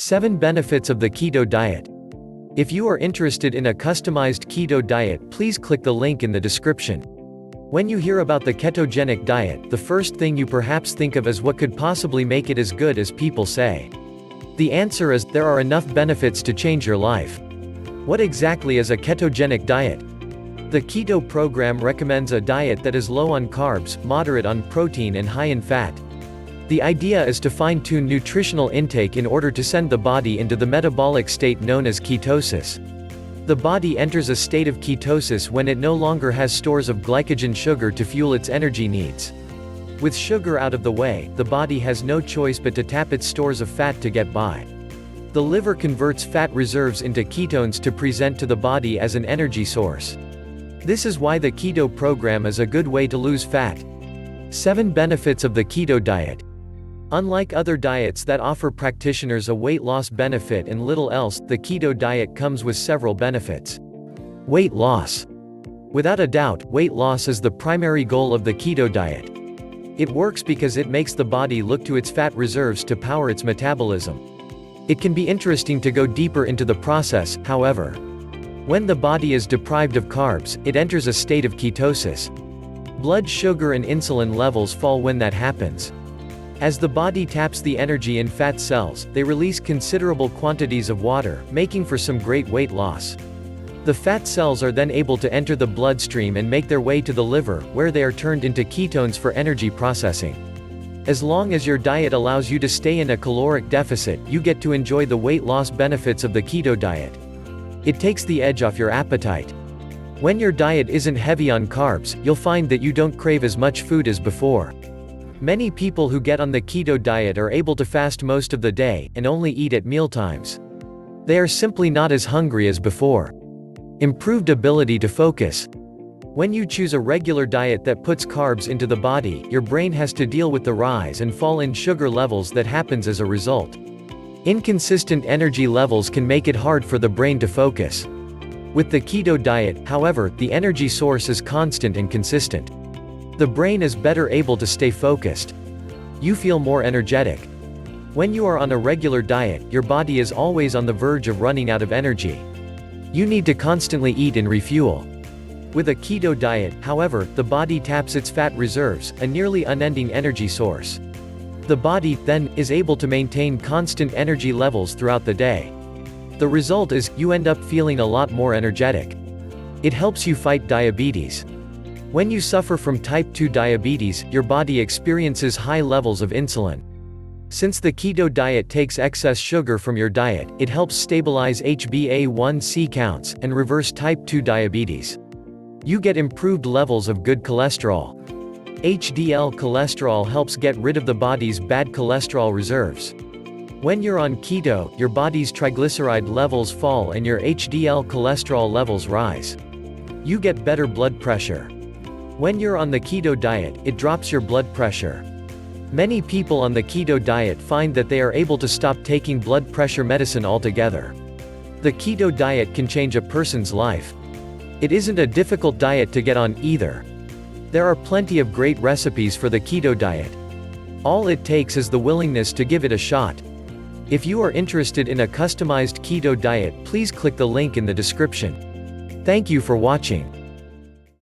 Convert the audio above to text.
7 Benefits of the Keto Diet. If you are interested in a customized keto diet, please click the link in the description. When you hear about the ketogenic diet, the first thing you perhaps think of is what could possibly make it as good as people say. The answer is, there are enough benefits to change your life. What exactly is a ketogenic diet? The keto program recommends a diet that is low on carbs, moderate on protein and high in fat. The idea is to fine-tune nutritional intake in order to send the body into the metabolic state known as ketosis. The body enters a state of ketosis when it no longer has stores of glycogen sugar to fuel its energy needs. With sugar out of the way, the body has no choice but to tap its stores of fat to get by. The liver converts fat reserves into ketones to present to the body as an energy source. This is why the keto program is a good way to lose fat. 7 Benefits of the Keto Diet. Unlike other diets that offer practitioners a weight loss benefit and little else, the keto diet comes with several benefits. Weight loss. Without a doubt, weight loss is the primary goal of the keto diet. It works because it makes the body look to its fat reserves to power its metabolism. It can be interesting to go deeper into the process, however. When the body is deprived of carbs, it enters a state of ketosis. Blood sugar and insulin levels fall when that happens. As the body taps the energy in fat cells, they release considerable quantities of water, making for some great weight loss. The fat cells are then able to enter the bloodstream and make their way to the liver, where they are turned into ketones for energy processing. As long as your diet allows you to stay in a caloric deficit, you get to enjoy the weight loss benefits of the keto diet. It takes the edge off your appetite. When your diet isn't heavy on carbs, you'll find that you don't crave as much food as before. Many people who get on the keto diet are able to fast most of the day, and only eat at mealtimes. They are simply not as hungry as before. Improved ability to focus. When you choose a regular diet that puts carbs into the body, your brain has to deal with the rise and fall in sugar levels that happens as a result. Inconsistent energy levels can make it hard for the brain to focus. With the keto diet, however, the energy source is constant and consistent. The brain is better able to stay focused. You feel more energetic. When you are on a regular diet, your body is always on the verge of running out of energy. You need to constantly eat and refuel. With a keto diet, however, the body taps its fat reserves, a nearly unending energy source. The body, then, is able to maintain constant energy levels throughout the day. The result is, you end up feeling a lot more energetic. It helps you fight diabetes. When you suffer from type 2 diabetes, your body experiences high levels of insulin. Since the keto diet takes excess sugar from your diet, it helps stabilize HbA1c counts, and reverse type 2 diabetes. You get improved levels of good cholesterol. HDL cholesterol helps get rid of the body's bad cholesterol reserves. When you're on keto, your body's triglyceride levels fall and your HDL cholesterol levels rise. You get better blood pressure. When you're on the keto diet, it drops your blood pressure. Many people on the keto diet find that they are able to stop taking blood pressure medicine altogether. The keto diet can change a person's life. It isn't a difficult diet to get on, either. There are plenty of great recipes for the keto diet. All it takes is the willingness to give it a shot. If you are interested in a customized keto diet, please click the link in the description. Thank you for watching.